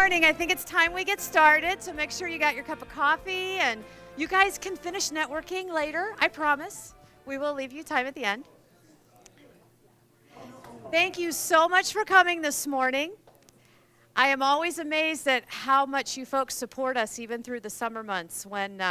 morning. I think it's time we get started, so make sure you got your cup of coffee, and you guys can finish networking later, I promise. We will leave you time at the end. Thank you so much for coming this morning. I am always amazed at how much you folks support us even through the summer months when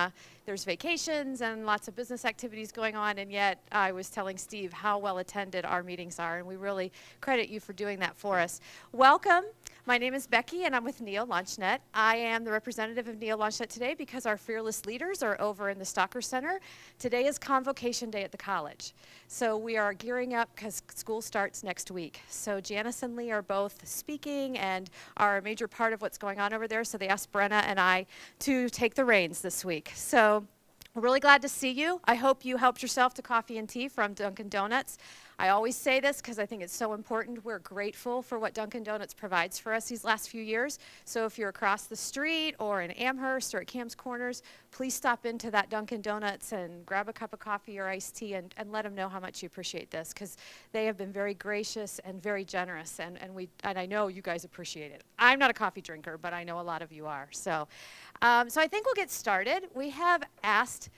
there's vacations and lots of business activities going on, and yet I was telling Steve how well attended our meetings are, and we really credit you for doing that for us. Welcome. My name is Becky, and I'm with Neo LaunchNet. I am the representative of Neo LaunchNet today because our fearless leaders are over in the Stalker Center. Today is convocation day at the college. So we are gearing up because school starts next week. So Janice and Lee are both speaking and are a major part of what's going on over there. So they asked Brenna and I to take the reins this week. So we're really glad to see you. I hope you helped yourself to coffee and tea from Dunkin' Donuts. I always say this because I think it's so important. We're grateful for what Dunkin' Donuts provides for us these last few years. So if you're across the street or in Amherst or at Cam's Corners, please stop into that Dunkin' Donuts and grab a cup of coffee or iced tea and let them know how much you appreciate this, because they have been very gracious and very generous, and I know you guys appreciate it. I'm not a coffee drinker, but I know a lot of you are. So I think we'll get started. We have asked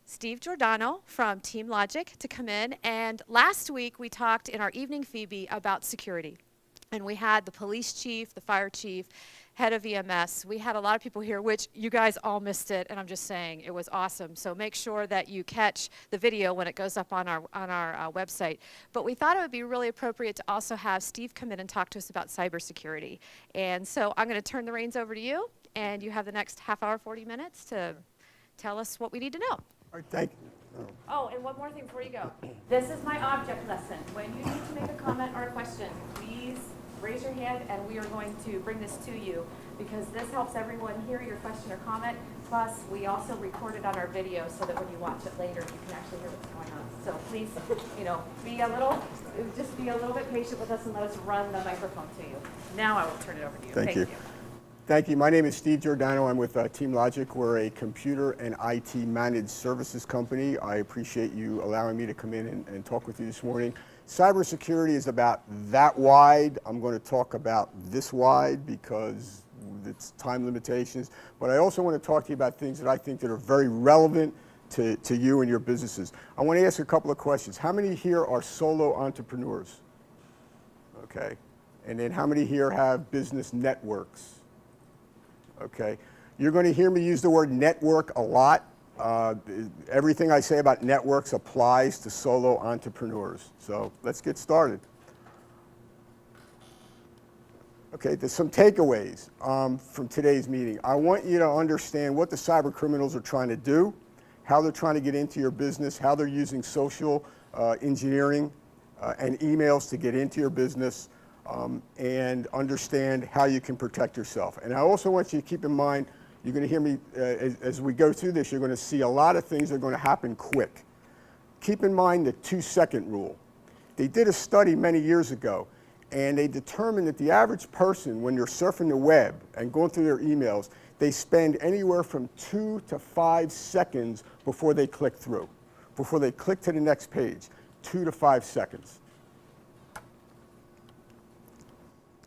Steve Giordano from Team Logic to come in, and last week we talked in our evening FEBE about security, and we had the police chief, the fire chief, head of EMS. We had a lot of people here, which you guys all missed it, and I'm just saying it was awesome. So make sure that you catch the video when it goes up on our website. But we thought it would be really appropriate to also have Steve come in and talk to us about cybersecurity. And so I'm going to turn the reins over to you, and you have the next half hour, 40 minutes to tell us what we need to know. All right, thank you. Oh, and one more thing before you go. This is my object lesson. When you need to make a comment or a question, please raise your hand, and we are going to bring this to you, because this helps everyone hear your question or comment. Plus, we also record it on our video so that when you watch it later, you can actually hear what's going on. So please, be a little bit patient with us and let us run the microphone to you. Now I will turn it over to you. Thank you. Thank you. My name is Steve Giordano. I'm with Team Logic. We're a computer and IT managed services company. I appreciate you allowing me to come in and talk with you this morning. Cybersecurity is about that wide. I'm going to talk about this wide because it's time limitations. But I also want to talk to you about things that I think that are very relevant to you and your businesses. I want to ask a couple of questions. How many here are solo entrepreneurs? Okay. And then how many here have business networks? Okay, you're going to hear me use the word network a lot. Everything I say about networks applies to solo entrepreneurs. So let's get started. Okay, there's some takeaways from today's meeting. I want you to understand what the cyber criminals are trying to do, how they're trying to get into your business, how they're using social engineering and emails to get into your business. And understand how you can protect yourself. And I also want you to keep in mind, you're going to hear me, as we go through this, you're going to see a lot of things that are going to happen quick. Keep in mind the 2-second rule. They did a study many years ago, and they determined that the average person, when they're surfing the web and going through their emails, they spend anywhere from 2 to 5 seconds before they click through, before they click to the next page. 2 to 5 seconds.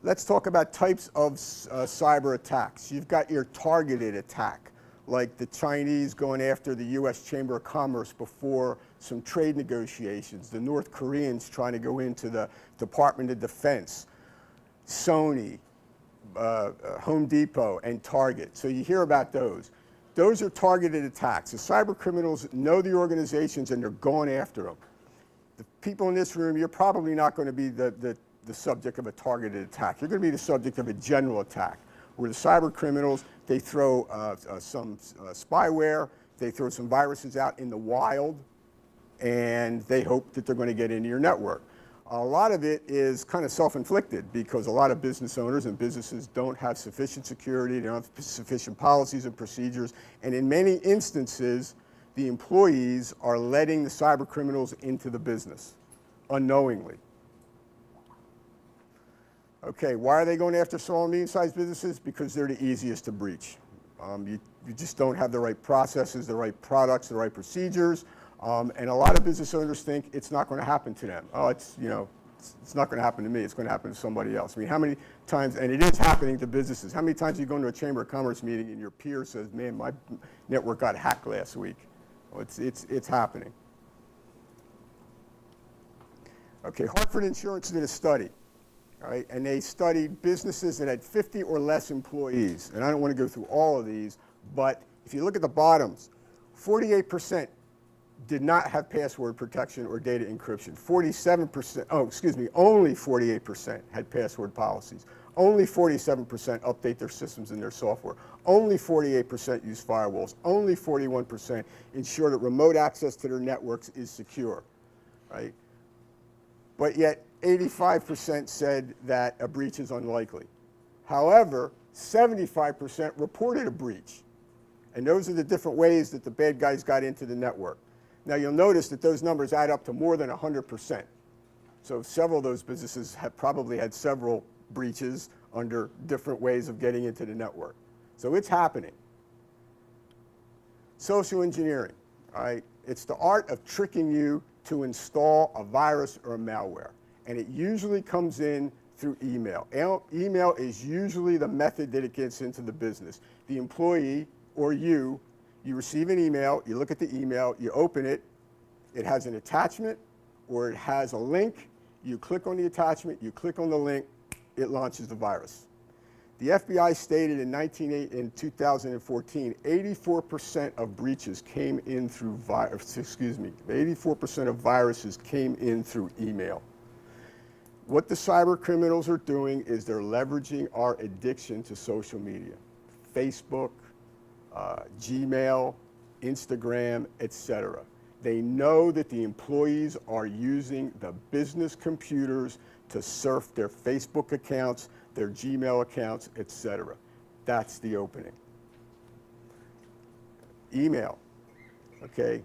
Let's talk about types of cyber attacks. You've got your targeted attack, like the Chinese going after the U.S. Chamber of Commerce before some trade negotiations, the North Koreans trying to go into the Department of Defense, Sony, Home Depot, and Target. So you hear about those. Those are targeted attacks. The cyber criminals know the organizations and they're going after them. The people in this room, you're probably not going to be the subject of a targeted attack. You're going to be the subject of a general attack, where the cyber criminals, they throw some spyware, they throw some viruses out in the wild, and they hope that they're going to get into your network. A lot of it is kind of self-inflicted because a lot of business owners and businesses don't have sufficient security, they don't have sufficient policies and procedures, and in many instances, the employees are letting the cyber criminals into the business unknowingly. Okay, why are they going after small and medium-sized businesses? Because they're the easiest to breach. You just don't have the right processes, the right products, the right procedures, and a lot of business owners think it's not going to happen to them. Oh, it's, It's not going to happen to me. It's going to happen to somebody else. I mean, how many times, and it is happening to businesses, how many times you go into a Chamber of Commerce meeting and your peer says, man, my network got hacked last week? Well, it's happening. Okay, Hartford Insurance did a study, all right, and they studied businesses that had 50 or less employees. And I don't want to go through all of these, but if you look at the bottoms, 48% did not have password protection or data encryption. 47%, only 48% had password policies. Only 47% update their systems and their software. Only 48% use firewalls. Only 41% ensure that remote access to their networks is secure, right? But yet 85% said that a breach is unlikely. However, 75% reported a breach. And those are the different ways that the bad guys got into the network. Now you'll notice that those numbers add up to more than 100%. So several of those businesses have probably had several breaches under different ways of getting into the network. So it's happening. Social engineering, all right? It's the art of tricking you to install a virus or a malware. And it usually comes in through email. Email is usually the method that it gets into the business. The employee or you receive an email, you look at the email, you open it, it has an attachment or it has a link, you click on the attachment, you click on the link, it launches the virus. The FBI stated in 2014, 84% of breaches came in through 84% of viruses came in through email. What the cyber criminals are doing is they're leveraging our addiction to social media. Facebook, Gmail, Instagram, etc. They know that the employees are using the business computers to surf their Facebook accounts, their Gmail accounts, etc. That's the opening. Email, okay?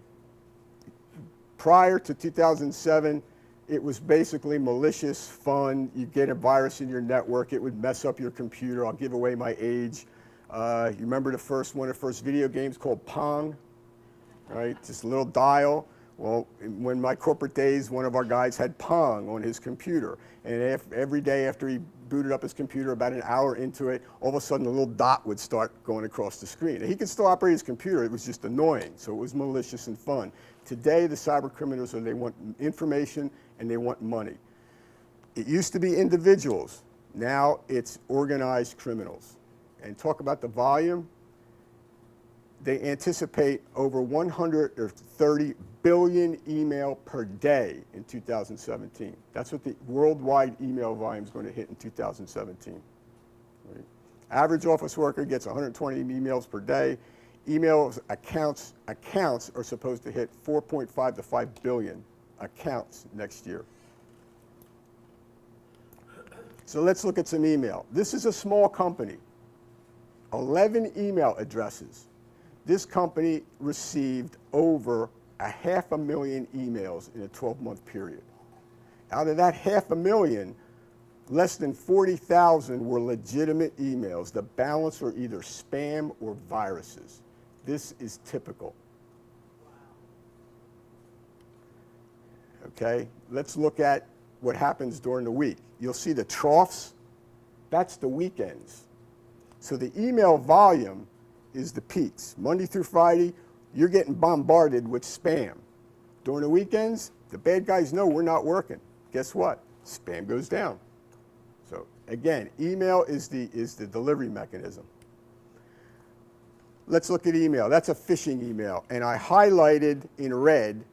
Prior to 2007, it was basically malicious fun. You get a virus in your network, it would mess up your computer. I'll give away my age. You remember one of the first video games called Pong, right? Just a little dial. Well, when my corporate days, one of our guys had Pong on his computer. And every day after he booted up his computer, about an hour into it, all of a sudden a little dot would start going across the screen. And he could still operate his computer, it was just annoying. So it was malicious and fun. Today, the cyber criminals, they want information and they want money. It used to be individuals. Now it's organized criminals. And talk about the volume. They anticipate over 130 billion email per day in 2017. That's what the worldwide email volume is going to hit in 2017. Right? Average office worker gets 120 emails per day. Email accounts are supposed to hit 4.5 to 5 billion accounts next year. So let's look at some email. This is a small company. 11 email addresses. This company received over 500,000 emails in a 12-month period. Out of that 500,000, less than 40,000 were legitimate emails. The balance are either spam or viruses. This is typical. Okay, let's look at what happens during the week. You'll see the troughs. That's the weekends. So the email volume is the peaks. Monday through Friday, you're getting bombarded with spam. During the weekends, the bad guys know we're not working. Guess what? Spam goes down. So again, email is the delivery mechanism. Let's look at email. That's a phishing email. And I highlighted in red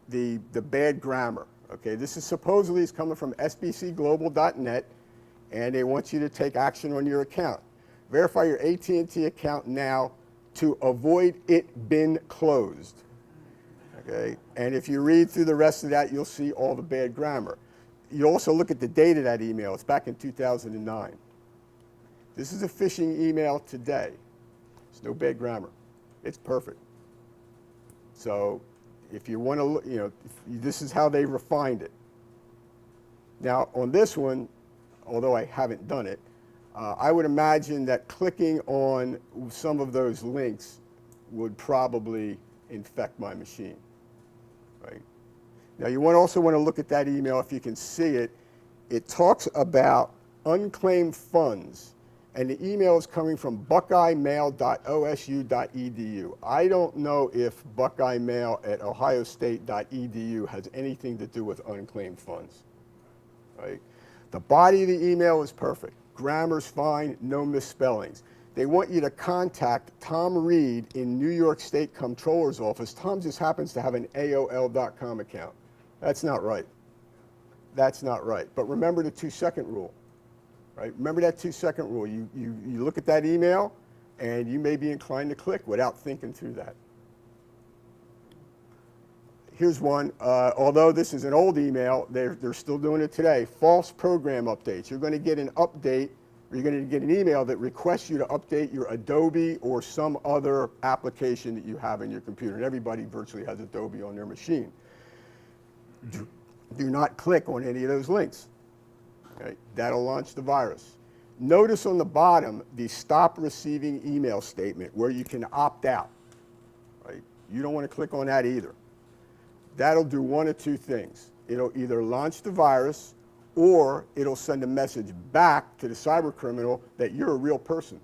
the bad grammar. Okay, this is supposedly coming from sbcglobal.net, and they want you to take action on your account. Verify your AT&T account now to avoid it being closed. Okay, and if you read through the rest of that, you'll see all the bad grammar. You also look at the date of that email. It's back in 2009. This is a phishing email today. There's no bad grammar. It's perfect. So if you want to, this is how they refined it. Now on this one, although I haven't done it, I would imagine that clicking on some of those links would probably infect my machine, right? Now you also want to look at that email if you can see it. It talks about unclaimed funds, and the email is coming from buckeyemail.osu.edu. I don't know if buckeyemail at ohiostate.edu has anything to do with unclaimed funds, right? The body of the email is perfect. Grammar's fine, no misspellings. They want you to contact Tom Reed in New York State Comptroller's office. Tom just happens to have an AOL.com account. That's not right. That's not right. But remember the 2-second rule, right? Remember that 2-second rule. You look at that email, and you may be inclined to click without thinking through that. Here's one. Although this is an old email, they're still doing it today. False program updates. You're going to get an update, or you're going to get an email that requests you to update your Adobe or some other application that you have in your computer. And everybody virtually has Adobe on their machine. Do not click on any of those links. Okay? That'll launch the virus. Notice on the bottom the stop receiving email statement where you can opt out. Right? You don't want to click on that either. That'll do one of two things. It'll either launch the virus or it'll send a message back to the cyber criminal that you're a real person.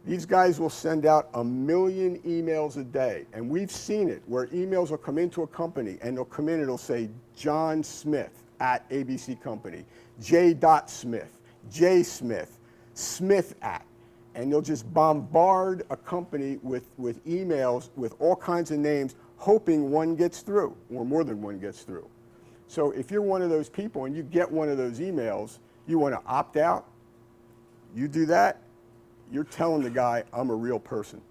These guys will send out 1 million emails a day, and we've seen it where emails will come into a company and they'll come in and it'll say John Smith at ABC Company, J. Smith, J. Smith, Smith at, and they'll just bombard a company with emails with all kinds of names, hoping one gets through, or more than one gets through. So if you're one of those people and you get one of those emails, you want to opt out, you do that, you're telling the guy, I'm a real person.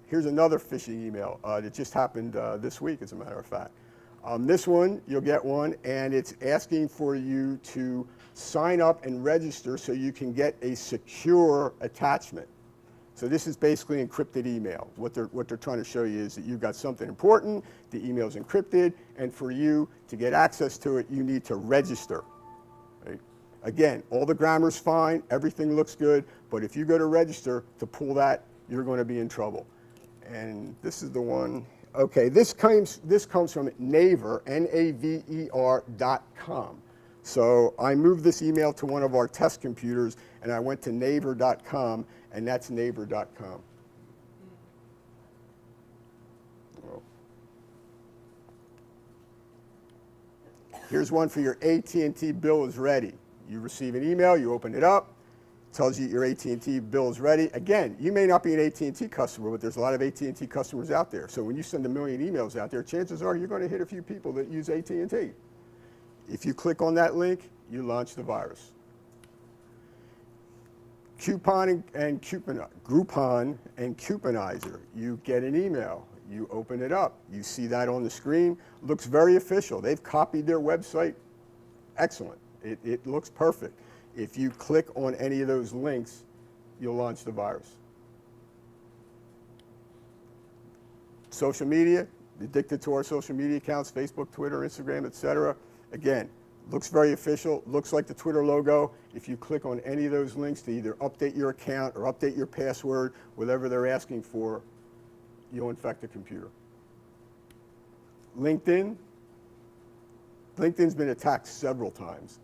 Here's another phishing email that just happened this week, as a matter of fact. This one, you'll get one, and it's asking for you to sign up and register so you can get a secure attachment. So this is basically encrypted email. What they're trying to show you is that you've got something important, the email's encrypted, and for you to get access to it, you need to register. Right? Again, all the grammar's fine, everything looks good, but if you go to register to pull that, you're going to be in trouble. And this is the one. Okay, this comes from Naver, Naver.com. So I moved this email to one of our test computers, and I went to Naver.com, and that's Naver.com. Here's one for your AT&T bill is ready. You receive an email, you open it up, tells you your AT&T bill is ready. Again, you may not be an AT&T customer, but there's a lot of AT&T customers out there. So when you send 1 million emails out there, chances are you're going to hit a few people that use AT&T. If you click on that link, you launch the virus. Groupon and Couponizer, you get an email, you open it up, you see that on the screen, looks very official. They've copied their website, excellent. It looks perfect. If you click on any of those links, you'll launch the virus. Social media, addicted to our social media accounts, Facebook, Twitter, Instagram, etc. Again, looks very official, looks like the Twitter logo. If you click on any of those links to either update your account or update your password, whatever they're asking for, you'll infect the computer. LinkedIn's been attacked several times.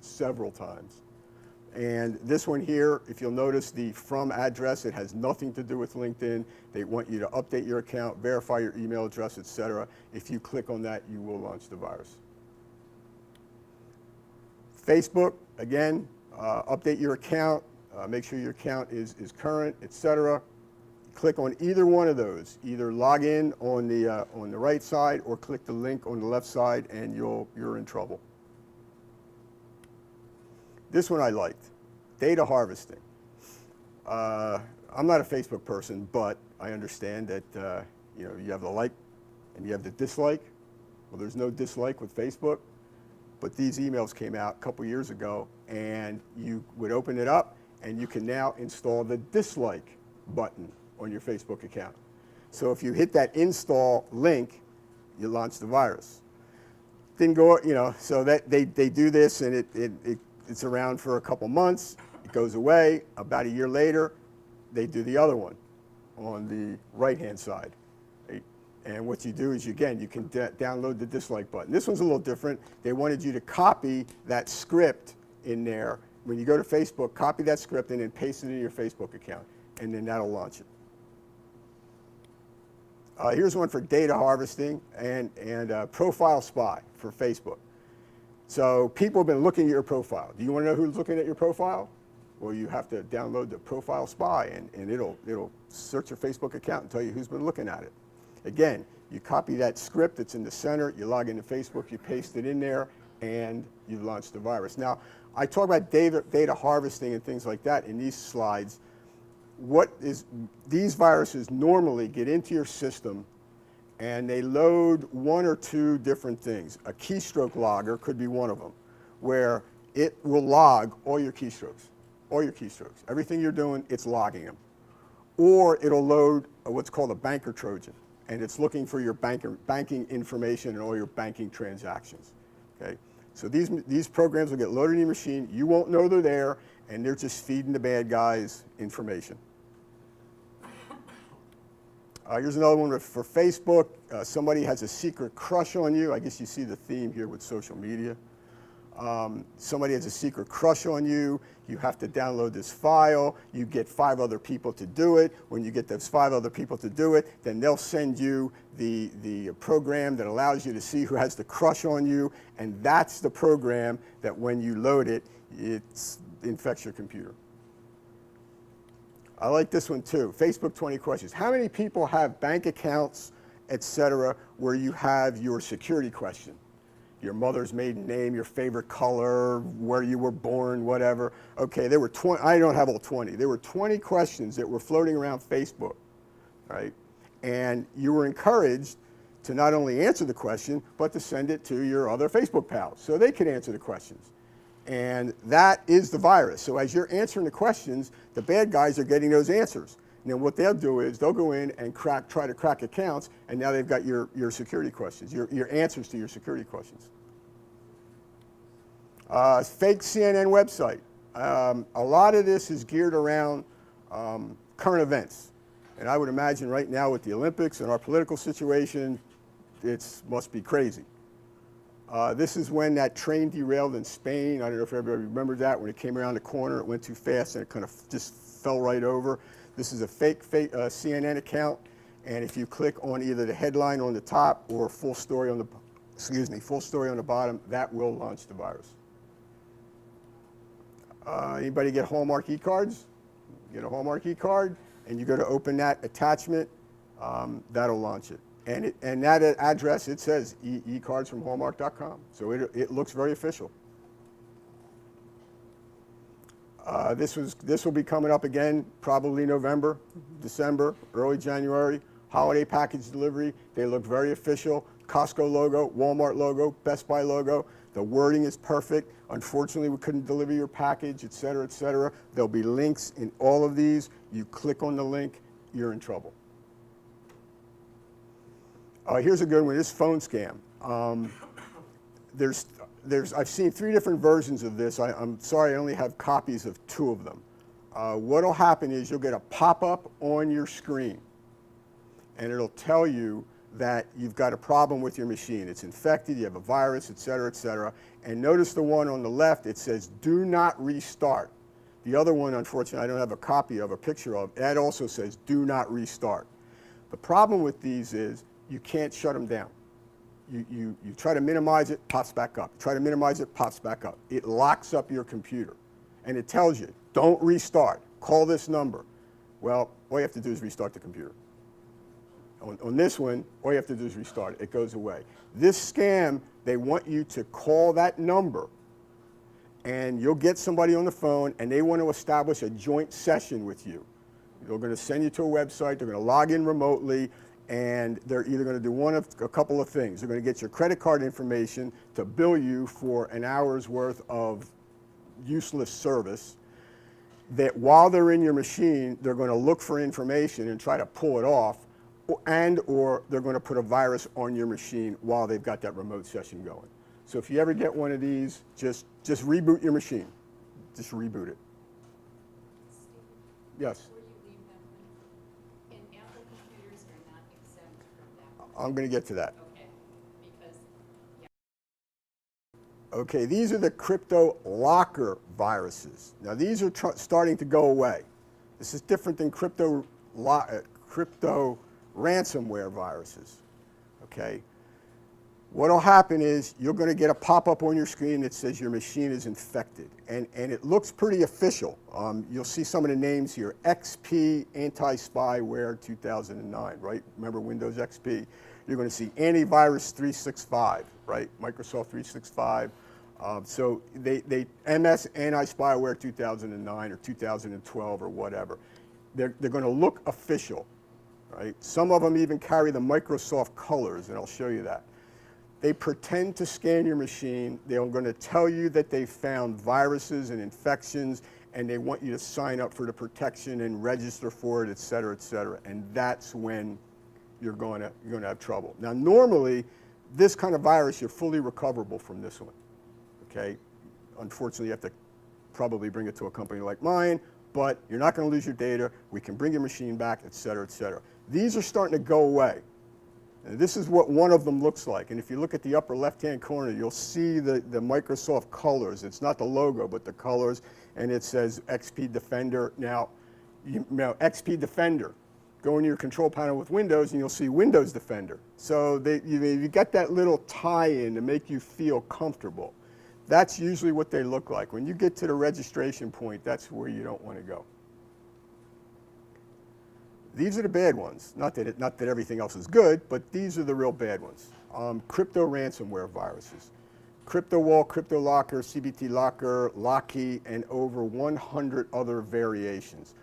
And this one here, if you'll notice the from address, it has nothing to do with LinkedIn. They want you to update your account, verify your email address, etc. If you click on that, you will launch the virus. Facebook, again, update your account, make sure your account is current, etc. Click on either one of those. Either log in on the right side or click the link on the left side, and you're in trouble. This one I liked, data harvesting. I'm not a Facebook person, but I understand that you have the like and you have the dislike. Well, there's no dislike with Facebook, but these emails came out a couple years ago, and you would open it up, and you can now install the dislike button on your Facebook account. So if you hit that install link, you launch the virus. Didn't go, so that they do this, and it's around for a couple months, it goes away. About a year later, they do the other one on the right-hand side. And what you do is, you can download the dislike button. This one's a little different. They wanted you to copy that script in there. When you go to Facebook, copy that script and then paste it in your Facebook account, and then that'll launch it. Here's one for data harvesting and profile spy for Facebook. So people have been looking at your profile. Do you want to know who's looking at your profile? Well, you have to download the profile spy, and it'll search your Facebook account and tell you who's been looking at it. Again, you copy that script that's in the center, you log into Facebook, you paste it in there, and you've launched the virus. Now, I talk about data harvesting and things like that in these slides. These viruses normally get into your system, and they load one or two different things. A keystroke logger could be one of them, where it will log all your keystrokes. Everything you're doing, it's logging them. Or it'll load what's called a banker Trojan, and it's looking for your banking information and all your banking transactions. Okay? So these programs will get loaded in your machine. You won't know they're there, and they're just feeding the bad guys information. Here's another one for Facebook. Somebody has a secret crush on you. I guess you see the theme here with social media. Somebody has a secret crush on you. You have to download this file. You get 5 other people to do it. When you get those 5 other people to do it, then they'll send you the program that allows you to see who has the crush on you. And that's the program that when you load it, it infects your computer. I like this one too. Facebook 20 questions. How many people have bank accounts, etc., where you have your security question? Your mother's maiden name, your favorite color, where you were born, whatever. Okay, there were 20, I don't have all 20. There were 20 questions that were floating around Facebook, right? And you were encouraged to not only answer the question, but to send it to your other Facebook pals so they could answer the questions. And that is the virus. So as you're answering the questions, the bad guys are getting those answers. And then what they'll do is they'll go in and try to crack accounts, and now they've got your security questions, your answers to your security questions. Fake CNN website. A lot of this is geared around current events. And I would imagine right now with the Olympics and our political situation, it must be crazy. This is when that train derailed in Spain. I don't know if everybody remembers that. When it came around the corner, it went too fast and it kind of just fell right over. This is a fake CNN account, and if you click on either the headline on the top or full story on the bottom, that will launch the virus. Anybody get Hallmark e-cards? Get a Hallmark e-card, and you go to open that attachment, that'll launch it. And that address, it says e-cards from Hallmark.com, so it looks very official. This will be coming up again, probably November, December, early January. Holiday package delivery. They look very official. Costco logo, Walmart logo, Best Buy logo. The wording is perfect. Unfortunately, we couldn't deliver your package, et cetera, et cetera. There'll be links in all of these. You click on the link, you're in trouble. Here's a good one. This phone scam. I've seen 3 different versions of this. I'm sorry, I only have copies of 2 of them. What'll happen is you'll get a pop-up on your screen, and it'll tell you that you've got a problem with your machine. It's infected, you have a virus, et cetera, and notice the one on the left, it says, do not restart. The other one, unfortunately, I don't have a copy of, a picture of, that also says, do not restart. The problem with these is you can't shut them down. You try to minimize it, pops back up. Try to minimize it, pops back up. It locks up your computer. And it tells you, don't restart. Call this number. Well, all you have to do is restart the computer. On this one, all you have to do is restart it. It goes away. This scam, they want you to call that number, and you'll get somebody on the phone, and they want to establish a joint session with you. They're going to send you to a website. They're going to log in remotely. And they're either going to do one of a couple of things. They're going to get your credit card information to bill you for an hour's worth of useless service. That while they're in your machine, they're going to look for information and try to pull it off, or they're going to put a virus on your machine while they've got that remote session going. So if you ever get one of these, just reboot your machine. Just reboot it. Yes? I'm going to get to that. Okay, because, yeah. Okay, these are the Crypto-Locker viruses. Now these are starting to go away. This is different than Crypto-Ransomware viruses. Okay, what will happen is you're going to get a pop-up on your screen that says your machine is infected, and it looks pretty official. You'll see some of the names here: XP Anti-Spyware 2009, right? Remember Windows XP? You're going to see Antivirus 365, right? Microsoft 365. So they MS Anti-Spyware 2009 or 2012 or whatever. They're going to look official, right? Some of them even carry the Microsoft colors, and I'll show you that. They pretend to scan your machine. They're going to tell you that they found viruses and infections, and they want you to sign up for the protection and register for it, et cetera, et cetera. And that's when you're going to have trouble. Now, normally, this kind of virus, you're fully recoverable from this one. Okay? Unfortunately, you have to probably bring it to a company like mine, but you're not going to lose your data. We can bring your machine back, et cetera, et cetera. These are starting to go away. And this is what one of them looks like. And if you look at the upper left-hand corner, you'll see the Microsoft colors. It's not the logo, but the colors, and it says XP Defender. Now, XP Defender, go into your control panel with Windows, and you'll see Windows Defender. So you got that little tie-in to make you feel comfortable. That's usually what they look like. When you get to the registration point, that's where you don't want to go. These are the bad ones. Not that everything else is good, but these are the real bad ones. Crypto-Ransomware viruses. Crypto-Wall, Crypto-Locker, CTB-Locker, Locky, and over 100 other variations.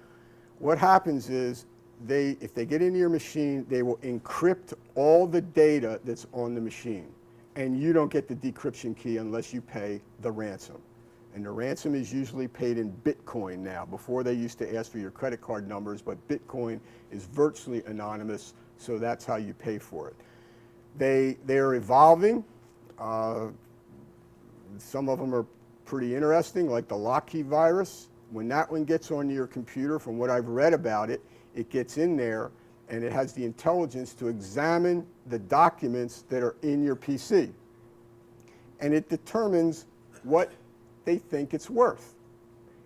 What happens is, if they get into your machine, they will encrypt all the data that's on the machine. And you don't get the decryption key unless you pay the ransom. And the ransom is usually paid in Bitcoin now. Before they used to ask for your credit card numbers, but Bitcoin is virtually anonymous, so that's how you pay for it. They're evolving. Some of them are pretty interesting, like the Locky virus. When that one gets onto your computer, from what I've read about it, it gets in there and it has the intelligence to examine the documents that are in your PC. And it determines what they think it's worth.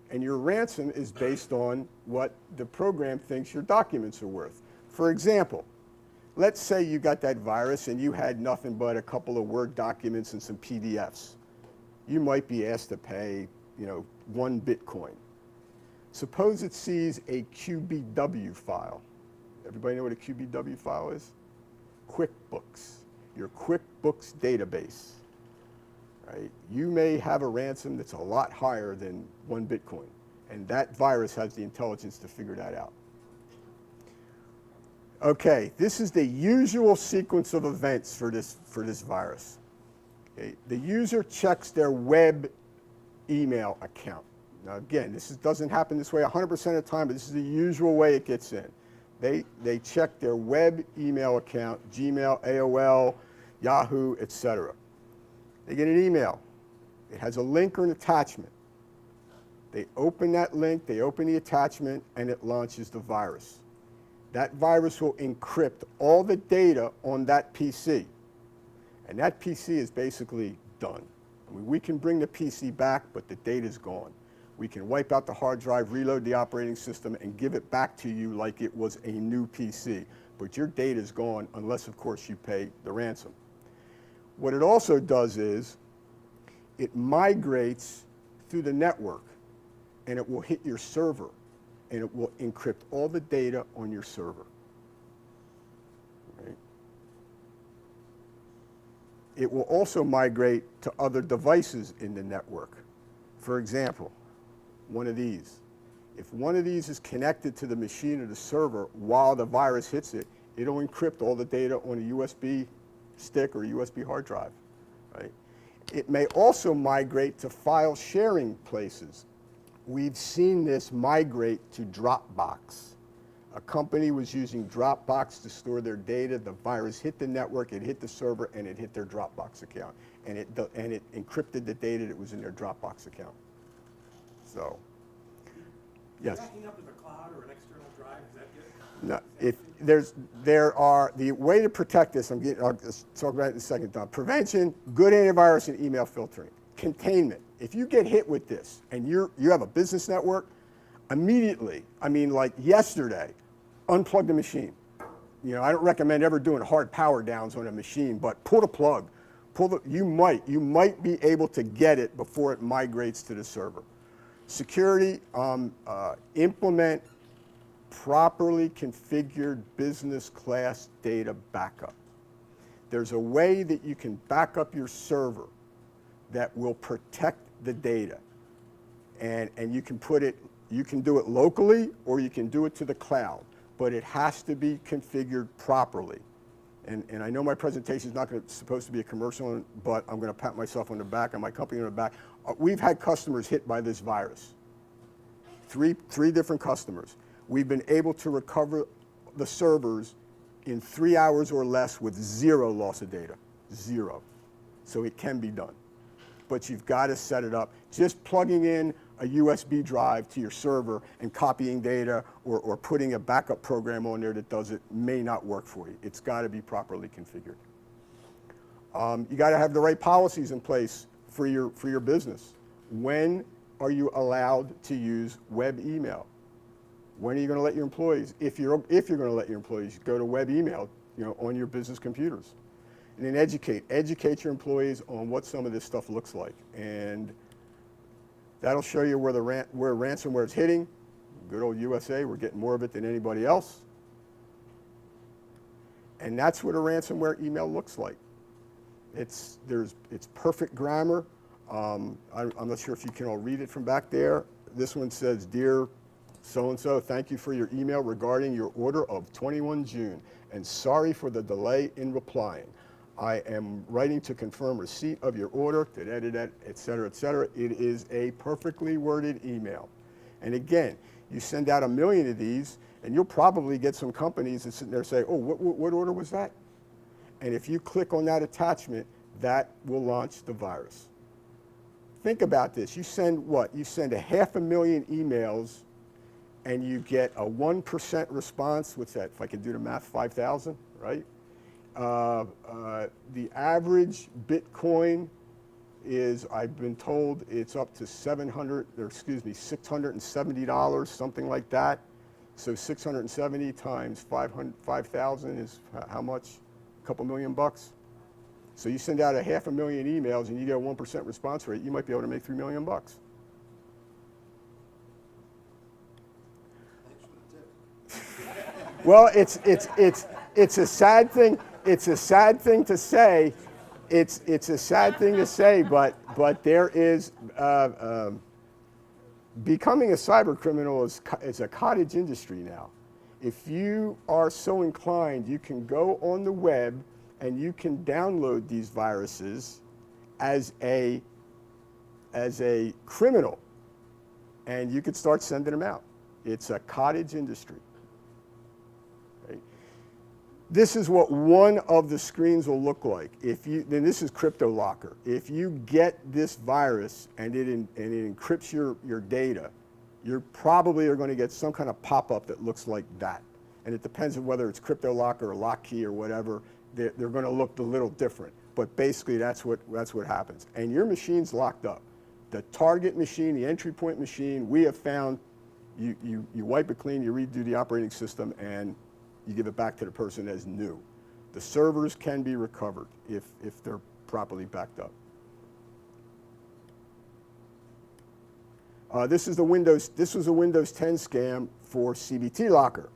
And your ransom is based on what the program thinks your documents are worth. For example, let's say you got that virus and you had nothing but a couple of Word documents and some PDFs. You might be asked to pay, 1 Bitcoin. Suppose it sees a QBW file. Everybody know what a QBW file is? QuickBooks, your QuickBooks database. Right? You may have a ransom that's a lot higher than 1 Bitcoin, and that virus has the intelligence to figure that out. Okay, this is the usual sequence of events for this virus. Okay, the user checks their web email account. Now again, this doesn't happen this way 100% of the time, but this is the usual way it gets in. They check their web email account, Gmail, AOL, Yahoo, etc. They get an email. It has a link or an attachment. They open that link, they open the attachment, and it launches the virus. That virus will encrypt all the data on that PC. And that PC is basically done. I mean, we can bring the PC back, but the data's gone. We can wipe out the hard drive, reload the operating system, and give it back to you like it was a new PC. But your data's gone unless, of course, you pay the ransom. What it also does is it migrates through the network, and it will hit your server, and it will encrypt all the data on your server. Right? It will also migrate to other devices in the network. For example, one of these. If one of these is connected to the machine or the server while the virus hits it, it'll encrypt all the data on a USB stick or a USB hard drive. Right? It may also migrate to file sharing places. We've seen this migrate to Dropbox. A company was using Dropbox to store their data. The virus hit the network, it hit the server, and it hit their Dropbox account. And it encrypted the data that was in their Dropbox account. So, yes? Backing up to the cloud or an external drive, is that good? No, the way to protect this, I'll talk about it in a second, Don. Prevention, good antivirus and email filtering. Containment, if you get hit with this and you have a business network, immediately, I mean like yesterday, unplug the machine. You know, I don't recommend ever doing hard power downs on a machine, but pull the plug. You might be able to get it before it migrates to the server. Security, implement properly configured business class data backup. There's a way that you can back up your server that will protect the data. And you can do it locally or you can do it to the cloud, but it has to be configured properly. And I know my presentation is not supposed to be a commercial, but I'm going to pat myself on the back and my company on the back. We've had customers hit by this virus. Three different customers. We've been able to recover the servers in 3 hours or less with 0 loss of data. 0. So it can be done. But you've got to set it up. Just plugging in a USB drive to your server and copying data or putting a backup program on there that does it may not work for you. It's got to be properly configured. You got to have the right policies in place for your business. When are you allowed to use web email? When are you going to let your employees, if you're going to let your employees go to web email, you know, on your business computers? And then educate your employees on what some of this stuff looks like. And that'll show you where ransomware is hitting. Good old USA, we're getting more of it than anybody else. And that's what a ransomware email looks like. It's perfect grammar. I'm not sure if you can all read it from back there. This one says, "Dear so-and-so, thank you for your email regarding your order of 21 June, and sorry for the delay in replying. I am writing to confirm receipt of your order, et cetera, et cetera." It is a perfectly worded email. And again, you send out 1 million of these, and you'll probably get some companies that sit there and say, "Oh, what order was that?" And if you click on that attachment, that will launch the virus. Think about this. You send what? You send 500,000 emails, and you get a 1% response. What's that? If I can do the math, 5,000, right? The average Bitcoin is, I've been told, it's up to $670, something like that. So 670 times 5,000 is how much? A couple million bucks. So you send out 500,000 emails and you get a 1% response rate, you might be able to make $3 million bucks. Well, it's a sad thing. It's a sad thing to say. It's a sad thing to say, but there is becoming a cyber criminal is a cottage industry now. If you are so inclined, you can go on the web and you can download these viruses as a criminal, and you could start sending them out. It's a cottage industry. This is what one of the screens will look like. Then this is Crypto-Locker. If you get this virus and it encrypts your data, you probably are going to get some kind of pop-up that looks like that. And it depends on whether it's Crypto-Locker or lock key or whatever. They're going to look a little different. But basically, that's what happens. And your machine's locked up. The target machine, the entry point machine, we have found you wipe it clean, you redo the operating system, and you give it back to the person as new. The servers can be recovered if they're properly backed up. This was a Windows 10 scam for CTB-Locker.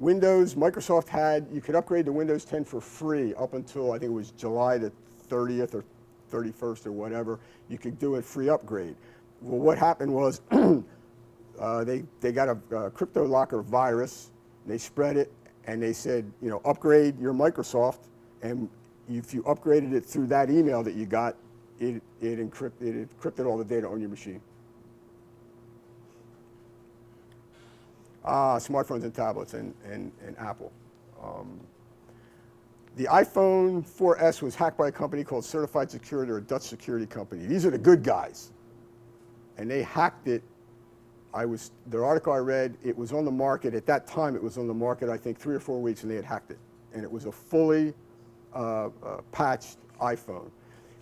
Microsoft you could upgrade to Windows 10 for free up until I think it was July the 30th or 31st or whatever. You could do a free upgrade. Well, what happened was they got a Crypto-Locker virus. They spread it, and they said, upgrade your Microsoft, and if you upgraded it through that email that you got, it encrypted all the data on your machine. Smartphones and tablets and Apple. The iPhone 4S was hacked by a company called Certified Security, or a Dutch security company. These are the good guys. And they hacked it the article I read, it was on the market, at that time it was on the market, I think 3 or 4 weeks, and they had hacked it. And it was a fully patched iPhone.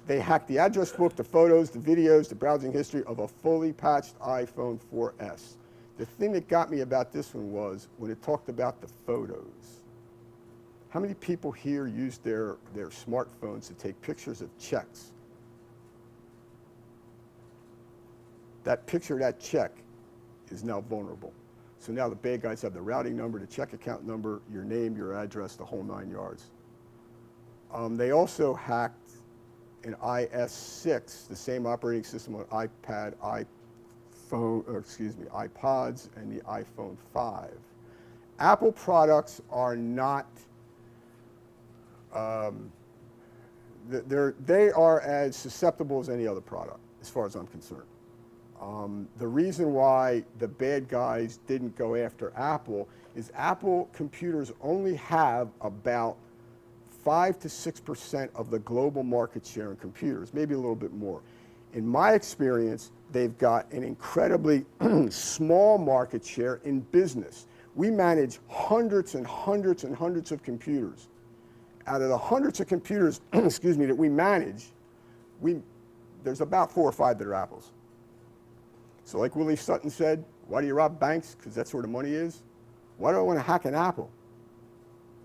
They hacked the address book, the photos, the videos, the browsing history of a fully patched iPhone 4S. The thing that got me about this one was when it talked about the photos. How many people here use their smartphones to take pictures of checks? That picture of that check is now vulnerable. So now the bad guys have the routing number, the check account number, your name, your address, the whole 9 yards. They also hacked an IS6, the same operating system on iPad, iPods, and the iPhone 5. Apple products are not, they are as susceptible as any other product, as far as I'm concerned. The reason why the bad guys didn't go after Apple is Apple computers only have about 5 to 6% of the global market share in computers, maybe a little bit more. In my experience, they've got an incredibly small market share in business. We manage hundreds and hundreds and hundreds of computers. Out of the hundreds of computers, excuse me, that we manage, there's about 4 or 5 that are Apples. So like Willie Sutton said, why do you rob banks? Because that's where the money is. Why do I want to hack an Apple?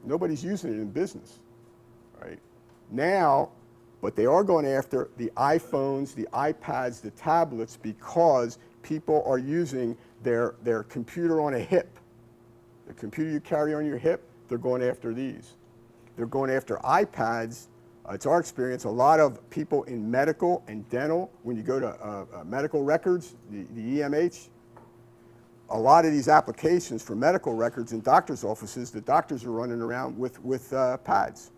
Nobody's using it in business, right? Now, but they are going after the iPhones, the iPads, the tablets, because people are using their computer on a hip. The computer you carry on your hip, they're going after these. They're going after iPads. It's our experience, a lot of people in medical and dental, when you go to medical records, the EMH, a lot of these applications for medical records in doctors' offices, the doctors are running around with pads.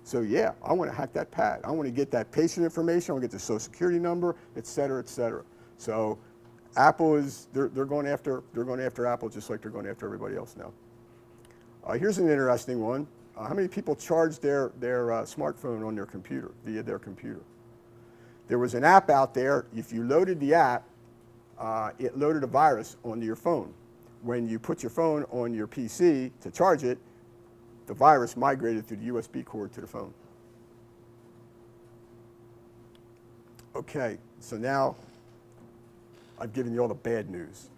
So yeah, I want to hack that pad. I want to get that patient information, I want to get the social security number, et cetera, et cetera. So Apple is, they're going after Apple just like they're going after everybody else now. Here's an interesting one. How many people charge their smartphone on their computer, via their computer? There was an app out there, if you loaded the app, it loaded a virus onto your phone. When you put your phone on your PC to charge it, the virus migrated through the USB cord to the phone. Okay, so now I've given you all the bad news.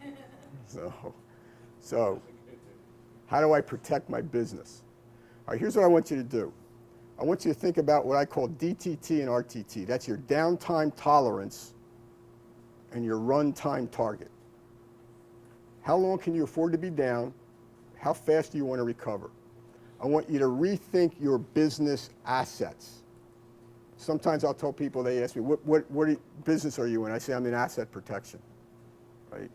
So how do I protect my business? All right, here's what I want you to do. I want you to think about what I call DTT and RTT. That's your downtime tolerance and your runtime target. How long can you afford to be down? How fast do you want to recover? I want you to rethink your business assets. Sometimes I'll tell people, they ask me, what business are you in? I say, I'm in asset protection, right?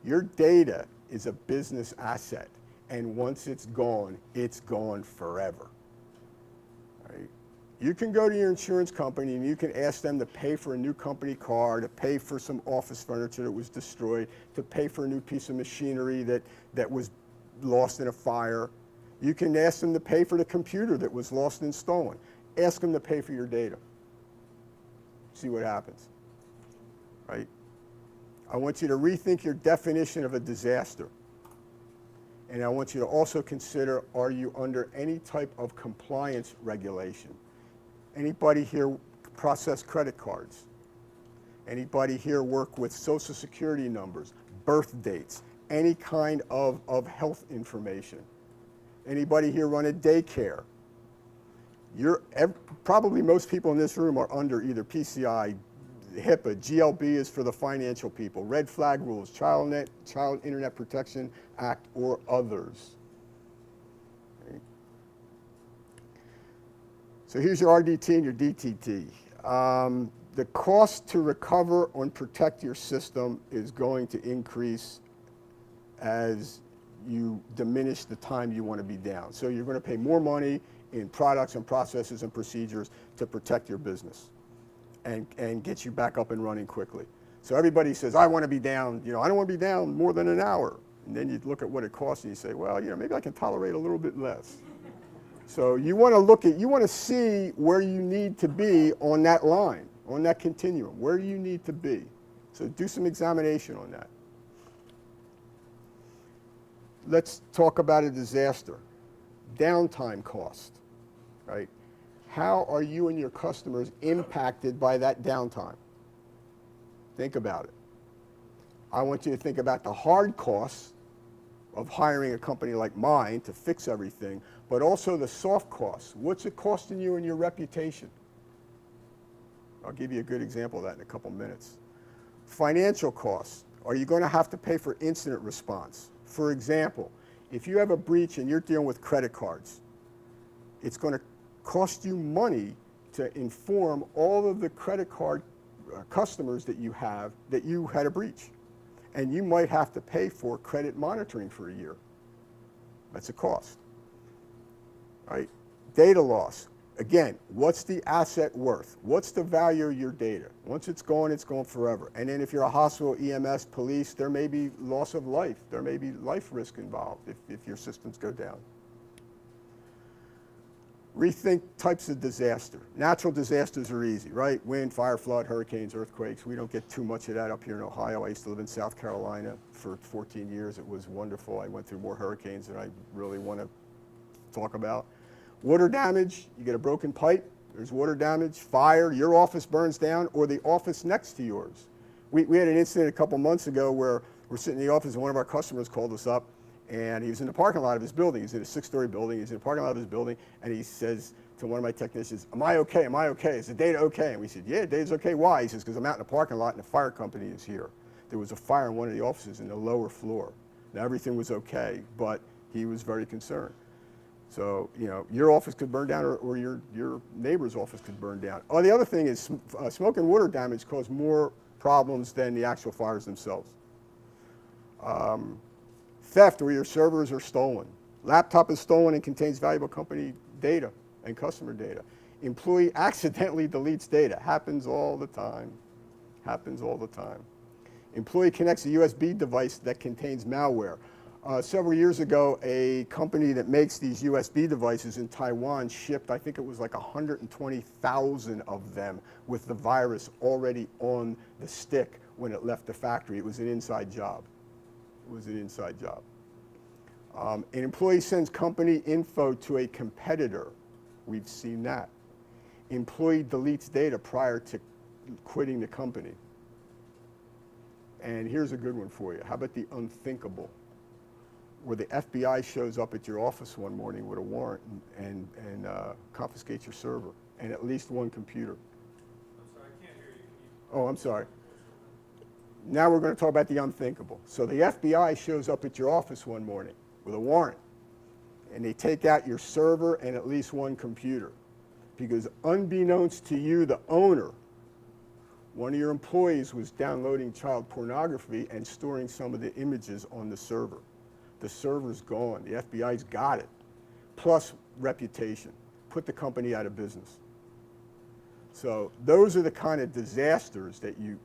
Your data is a business asset. And once it's gone forever, right? You can go to your insurance company and you can ask them to pay for a new company car, to pay for some office furniture that was destroyed, to pay for a new piece of machinery that was lost in a fire. You can ask them to pay for the computer that was lost and stolen. Ask them to pay for your data. See what happens, right? I want you to rethink your definition of a disaster. And I want you to also consider, are you under any type of compliance regulation? Anybody here process credit cards? Anybody here work with social security numbers, birth dates, any kind of health information? Anybody here run a daycare? Probably most people in this room are under either PCI, HIPAA, GLB is for the financial people, red flag rules, Child Internet Protection Act, or others. Okay. So here's your RDT and your DTT. The cost to recover and protect your system is going to increase as you diminish the time you want to be down. So you're going to pay more money in products and processes and procedures to protect your business and get you back up and running quickly. So everybody says, I want to be down, I don't want to be down more than an hour. And then you look at what it costs and you say, well, maybe I can tolerate a little bit less. So you want to see where you need to be on that line, on that continuum. Where do you need to be? So do some examination on that. let's talk about a disaster. Downtime cost, right? How are you and your customers impacted by that downtime? Think about it. I want you to think about the hard costs of hiring a company like mine to fix everything, but also the soft costs. What's it costing you and your reputation? I'll give you a good example of that in a couple minutes. Financial costs. Are you going to have to pay for incident response? For example, if you have a breach and you're dealing with credit cards, it's going to cost you money to inform all of the credit card customers that you have that you had a breach. And you might have to pay for credit monitoring for a year. That's a cost, right? Data loss. Again, what's the asset worth? What's the value of your data? Once it's gone forever. And then if you're a hospital, EMS, police, there may be loss of life. There may be life risk involved if your systems go down. Rethink types of disaster. Natural disasters are easy, right? Wind, fire, flood, hurricanes, earthquakes. We don't get too much of that up here in Ohio. I used to live in South Carolina for 14 years. It was wonderful. I went through more hurricanes than I really want to talk about. Water damage, you get a broken pipe, there's water damage, fire, your office burns down, or the office next to yours. We had an incident a couple months ago where we're sitting in the office and one of our customers called us up, and he was in the parking lot of his building. He's in a 6-story building. He's in the parking lot of his building, and he says to one of my technicians, am I okay? Am I okay? Is the data okay? And we said, yeah, data's okay. Why? He says, because I'm out in the parking lot and the fire company is here. There was a fire in one of the offices in the lower floor. Now, everything was okay, but he was very concerned. So, you know, your office could burn down or your neighbor's office could burn down. Oh, the other thing is smoke and water damage cause more problems than the actual fires themselves. Theft, where your servers are stolen. Laptop is stolen and contains valuable company data and customer data. Employee accidentally deletes data. Happens all the time. Happens all the time. Employee connects a USB device that contains malware. Several years ago, a company that makes these USB devices in Taiwan shipped, I think it was like 120,000 of them with the virus already on the stick when it left the factory. It was an inside job. It was an inside job. An employee sends company info to a competitor. We've seen that. Employee deletes data prior to quitting the company. And here's a good one for you. How about the unthinkable? Where the FBI shows up at your office one morning with a warrant and confiscates your server and at least one computer. I'm sorry, I can't hear you. Oh, I'm sorry. Now we're going to talk about the unthinkable. So the FBI shows up at your office one morning with a warrant, and they take out your server and at least one computer. Because unbeknownst to you, the owner, one of your employees was downloading child pornography and storing some of the images on the server. The server's gone. The FBI's got it. Plus reputation. Put the company out of business. So those are the kind of disasters that you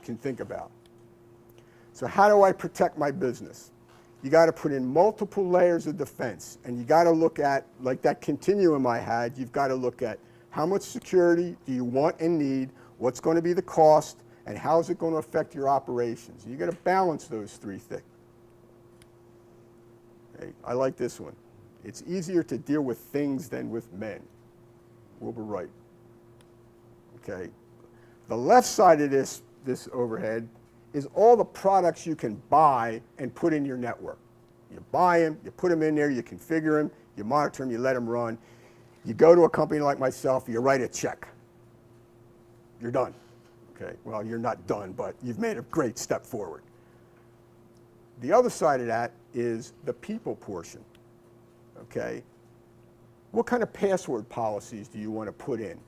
can think about. So how do I protect my business? You got to put in multiple layers of defense, and you got to look at, like that continuum I had, you've got to look at how much security do you want and need, what's going to be the cost, and how is it going to affect your operations. You got to balance those three things. Okay, I like this one. It's easier to deal with things than with men. Wilbur Wright. Okay. The left side of this overhead is all the products you can buy and put in your network. You buy them, you put them in there, you configure them, you monitor them, you let them run. You go to a company like myself, you write a check. You're done. Okay, well, you're not done, but you've made a great step forward. The other side of that is the people portion. Okay, what kind of password policies do you want to put in?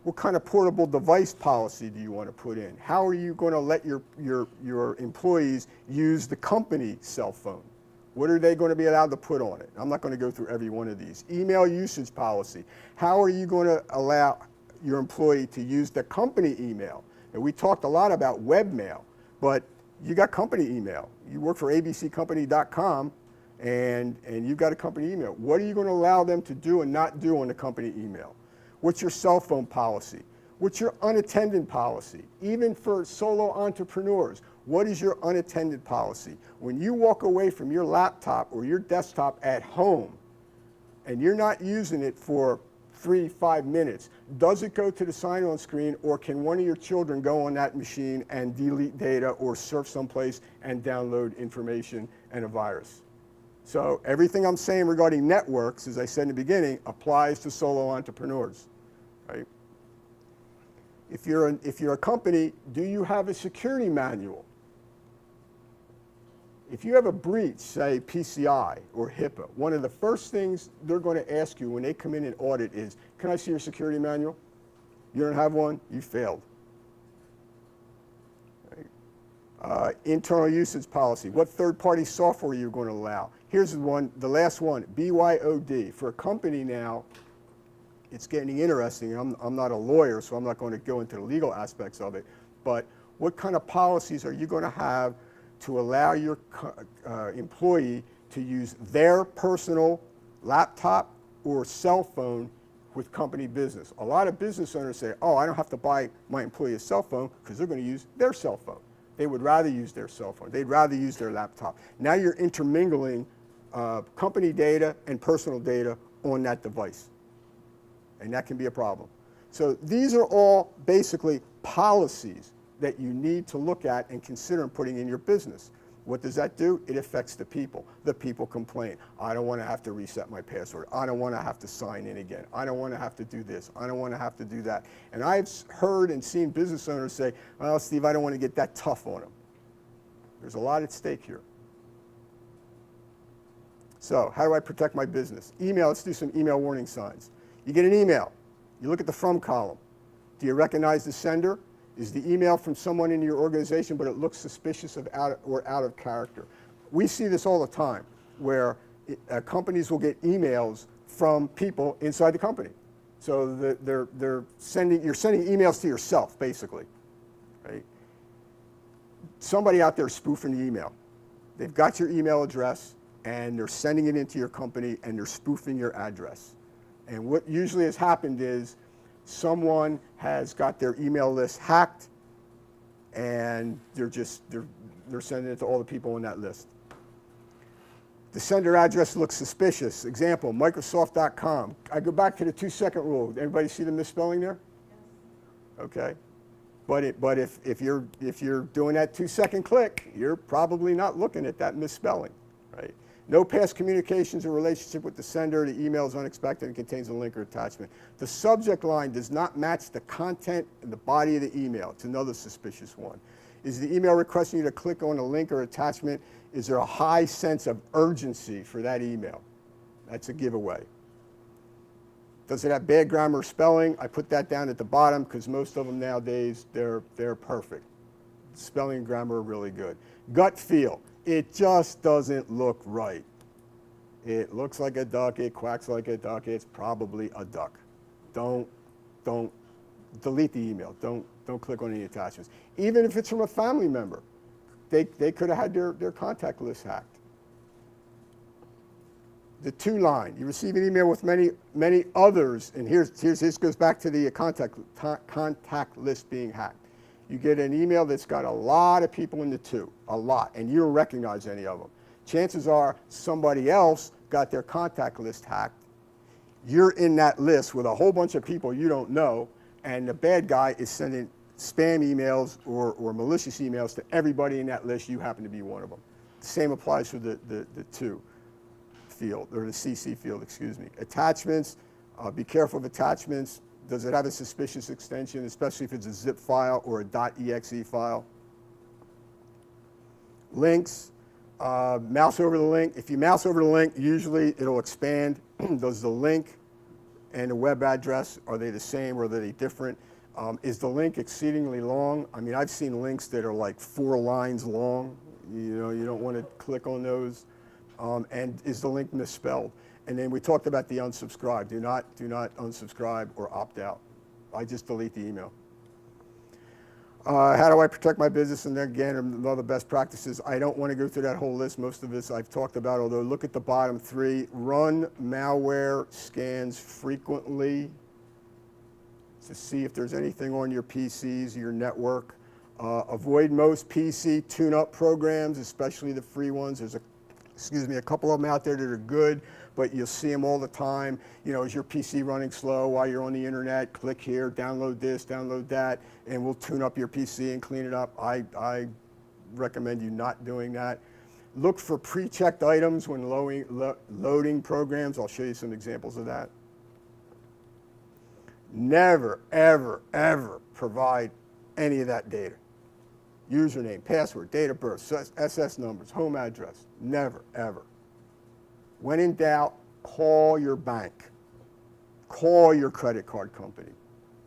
What kind of portable device policy do you want to put in? How are you going to let your employees use the company cell phone? What are they going to be allowed to put on it? I'm not going to go through every one of these. Email usage policy. How are you going to allow your employee to use the company email? And we talked a lot about webmail, but you got company email. You work for abccompany.com and you've got a company email. What are you going to allow them to do and not do on the company email? What's your cell phone policy? What's your unattended policy? Even for solo entrepreneurs, What is your unattended policy? When you walk away from your laptop or your desktop at home and you're not using it for 3-5 minutes, does it go to the sign-on screen, or can one of your children go on that machine and delete data or surf someplace and download information and a virus? So everything I'm saying regarding networks, as I said in the beginning, applies to solo entrepreneurs, right? If you're a company, do you have a security manual? If you have a breach, say PCI or HIPAA, one of the first things they're going to ask you when they come in and audit is, can I see your security manual? You don't have one, you failed. Right? Internal usage policy. What third-party software are you going to allow? Here's the last one, BYOD. For a company now, it's getting interesting. I'm not a lawyer, so I'm not going to go into the legal aspects of it, but what kind of policies are you going to have to allow your employee to use their personal laptop or cell phone with company business? A lot of business owners say, oh, I don't have to buy my employee a cell phone because they're going to use their cell phone. They would rather use their cell phone. They'd rather use their laptop. Now you're intermingling company data and personal data on that device, and that can be a problem. So these are all basically policies that you need to look at and consider putting in your business. What does that do? It affects the people. The people complain. I don't want to have to reset my password. I don't want to have to sign in again. I don't want to have to do this. I don't want to have to do that. And I've heard and seen business owners say, well, Steve, I don't want to get that tough on them. There's a lot at stake here. So how do I protect my business? Email, let's do some email warning signs. You get an email. You look at the from column. Do you recognize the sender? Is the email from someone in your organization, but it looks suspicious of out of character? We see this all the time, where companies will get emails from people inside the company. So you're sending emails to yourself, basically, right? Somebody out there spoofing the email. They've got your email address, and they're sending it into your company, and they're spoofing your address. And what usually has happened is someone has got their email list hacked, and they're sending it to all the people on that list. The sender address looks suspicious. Example, Microsoft.com. I go back to the 2-second rule. Everybody see the misspelling there? Okay. But if you're doing that 2-second click, you're probably not looking at that misspelling, right? No past communications or relationship with the sender. The email is unexpected and contains a link or attachment. The subject line does not match the content and the body of the email. It's another suspicious one. Is the email requesting you to click on a link or attachment? Is there a high sense of urgency for that email? That's a giveaway. Does it have bad grammar or spelling? I put that down at the bottom because most of them nowadays, they're perfect. Spelling and grammar are really good. Gut feel. It just doesn't look right. It looks like a duck, it quacks like a duck, it's probably a duck. Don't delete the email. Don't click on any attachments. Even if it's from a family member, they could have had their contact list hacked. The to line, you receive an email with many others, and this goes back to the contact list being hacked. You get an email that's got a lot of people in the to, a lot, and you don't recognize any of them. Chances are somebody else got their contact list hacked. You're in that list with a whole bunch of people you don't know, and the bad guy is sending spam emails or malicious emails to everybody in that list. You happen to be one of them. The same applies for the to field, or the CC field, excuse me. Attachments, be careful of attachments. Does it have a suspicious extension, especially if it's a zip file or a .exe file? Links, mouse over the link. If you mouse over the link, usually it'll expand. Does the link and the web address, are they the same or are they different? Is the link exceedingly long? I mean, I've seen links that are like 4 lines long. You know, you don't want to click on those. And is the link misspelled? And then we talked about the unsubscribe. Do not unsubscribe or opt out. I just delete the email. How do I protect my business? And then again, another best practices. I don't want to go through that whole list. Most of this I've talked about, although look at the bottom 3. Run malware scans frequently to see if there's anything on your PCs, your network. Avoid most PC tune-up programs, especially the free ones. There's a couple of them out there that are good, but you'll see them all the time. You know, is your PC running slow while you're on the internet? Click here, download this, download that, and we'll tune up your PC and clean it up. I recommend you not doing that. Look for pre-checked items when loading programs. I'll show you some examples of that. Never, ever, ever provide any of that data. Username, password, date of birth, SS numbers, home address. Never, ever. When in doubt, call your bank. Call your credit card company.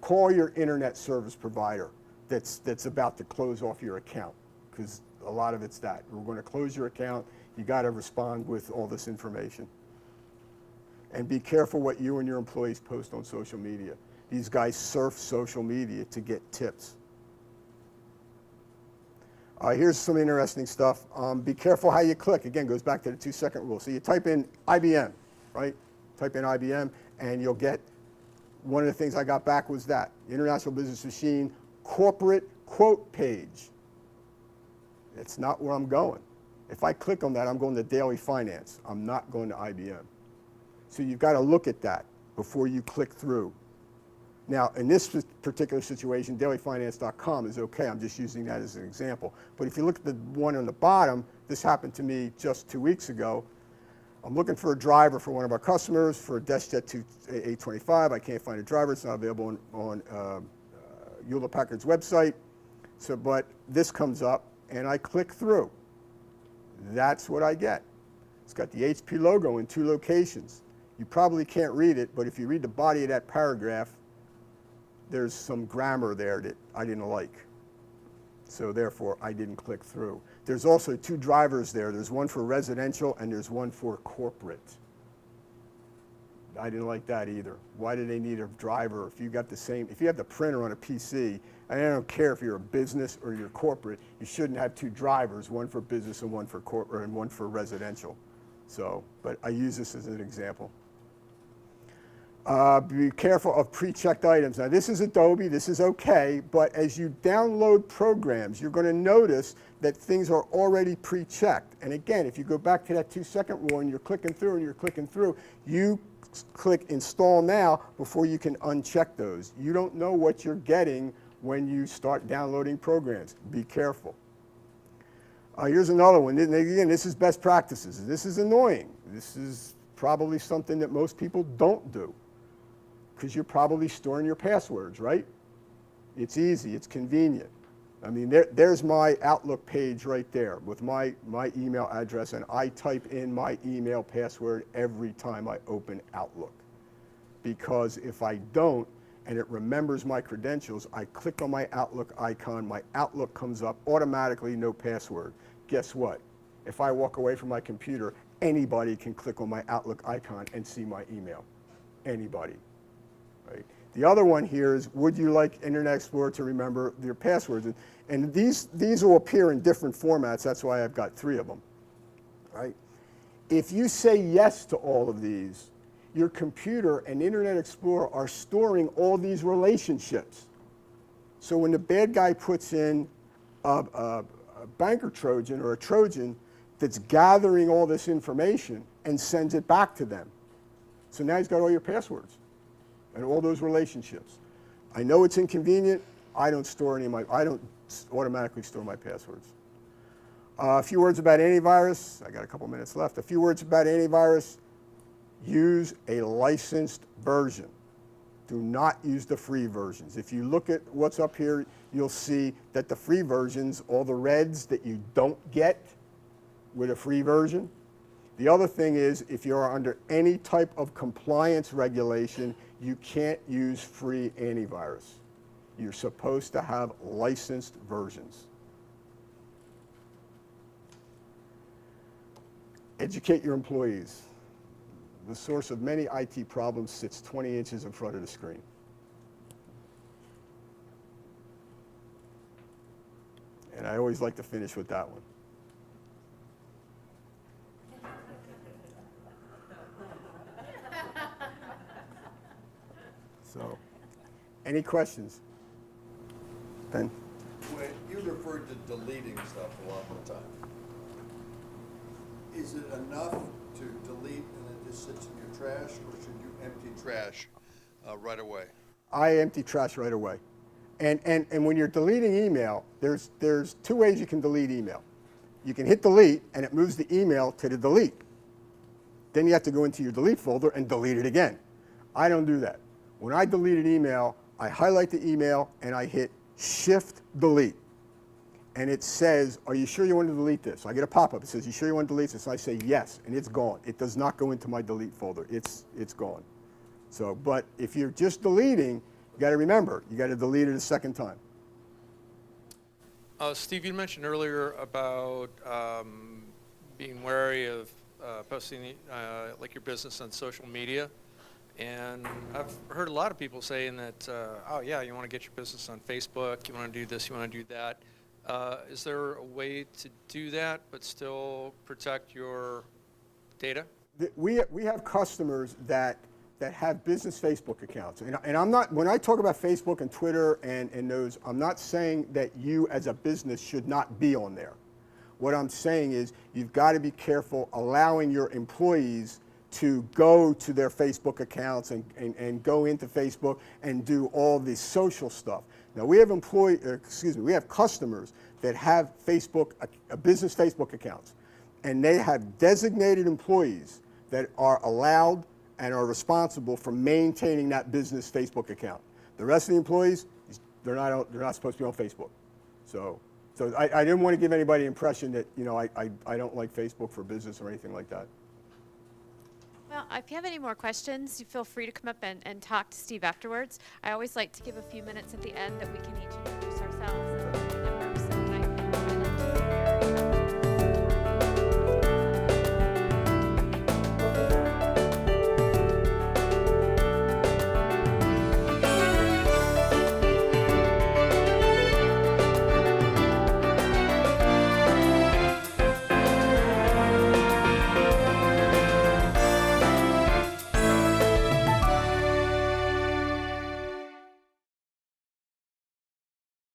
Call your internet service provider that's about to close off your account, because a lot of it's that. We're going to close your account. You got to respond with all this information. And be careful what you and your employees post on social media. These guys surf social media to get tips. Here's some interesting stuff. Be careful how you click. Again, goes back to the 2-second rule. So you type in IBM, right? Type in IBM, and you'll get, one of the things I got back was that, International Business Machine corporate quote page. It's not where I'm going. If I click on that, I'm going to Daily Finance. I'm not going to IBM. So you've got to look at that before you click through. Now, in this particular situation, dailyfinance.com is okay. I'm just using that as an example. But if you look at the one on the bottom, this happened to me just 2 weeks ago. I'm looking for a driver for one of our customers for a Desich 825. I can't find a driver. It's not available on Hewlett-Packard's website. So, but this comes up, and I click through. That's what I get. It's got the HP logo in 2 locations. You probably can't read it, but if you read the body of that paragraph, there's some grammar there that I didn't like. So therefore, I didn't click through. There's also 2 drivers there. There's one for residential and there's one for corporate. I didn't like that either. Why do they need a driver if you got the same, if you have the printer on a PC, and I don't care if you're a business or you're corporate, you shouldn't have 2 drivers, one for business and one for corporate and one for residential. So, but I use this as an example. Be careful of pre-checked items. Now this is Adobe, this is okay, but as you download programs, you're going to notice that things are already pre-checked. And again, if you go back to that 2-second rule and you're clicking through, you click install now before you can uncheck those. You don't know what you're getting when you start downloading programs. Be careful. Here's another one. Again, this is best practices. This is annoying. This is probably something that most people don't do, because you're probably storing your passwords, right? It's easy, it's convenient. I mean, there's my Outlook page right there with my email address, and I type in my email password every time I open Outlook. Because if I don't, and it remembers my credentials, I click on my Outlook icon, my Outlook comes up automatically, no password. Guess what? If I walk away from my computer, anybody can click on my Outlook icon and see my email. Anybody. Right. The other one here is, would you like Internet Explorer to remember your passwords? And these will appear in different formats. That's why I've got 3 of them. Right? If you say yes to all of these, your computer and Internet Explorer are storing all these relationships. So when the bad guy puts in a banker Trojan or a Trojan that's gathering all this information and sends it back to them. So now he's got all your passwords and all those relationships. I know it's inconvenient. I don't automatically store my passwords. A few words about antivirus. I got a couple minutes left. A few words about antivirus. Use a licensed version. Do not use the free versions. If you look at what's up here, you'll see that the free versions, all the reds that you don't get with a free version. The other thing is, if you are under any type of compliance regulation, you can't use free antivirus. You're supposed to have licensed versions. Educate your employees. The source of many IT problems sits 20 inches in front of the screen. And I always like to finish with that one. So, any questions? Ben? When you referred to deleting stuff a lot of the time. Is it enough to delete and it just sits in your trash, or should you empty trash right away? I empty trash right away. And when you're deleting email, there's two ways you can delete email. You can hit delete and it moves the email to the delete. Then you have to go into your delete folder and delete it again. I don't do that. When I delete an email, I highlight the email and I hit Shift Delete. And it says, are you sure you want to delete this? I get a pop-up. It says, you sure you want to delete this? And I say yes, and it's gone. It does not go into my delete folder. It's gone. So, but if you're just deleting, you got to remember, you got to delete it a second time. Steve, you mentioned earlier about being wary of posting like your business on social media. And I've heard a lot of people saying that, oh yeah, you want to get your business on Facebook, you want to do this, you want to do that. Is there a way to do that but still protect your data? We have customers that have business Facebook accounts. And I'm not, when I talk about Facebook and Twitter and those, I'm not saying that you as a business should not be on there. What I'm saying is you've got to be careful allowing your employees to go to their Facebook accounts and go into Facebook and do all this social stuff. Now we have we have customers that have Facebook, business Facebook accounts, and they have designated employees that are allowed and are responsible for maintaining that business Facebook account. The rest of the employees, they're not supposed to be on Facebook. So I didn't want to give anybody the impression that I don't like Facebook for business or anything like that. Well, if you have any more questions, you feel free to come up and talk to Steve afterwards. I always like to give a few minutes at the end that we can each introduce ourselves.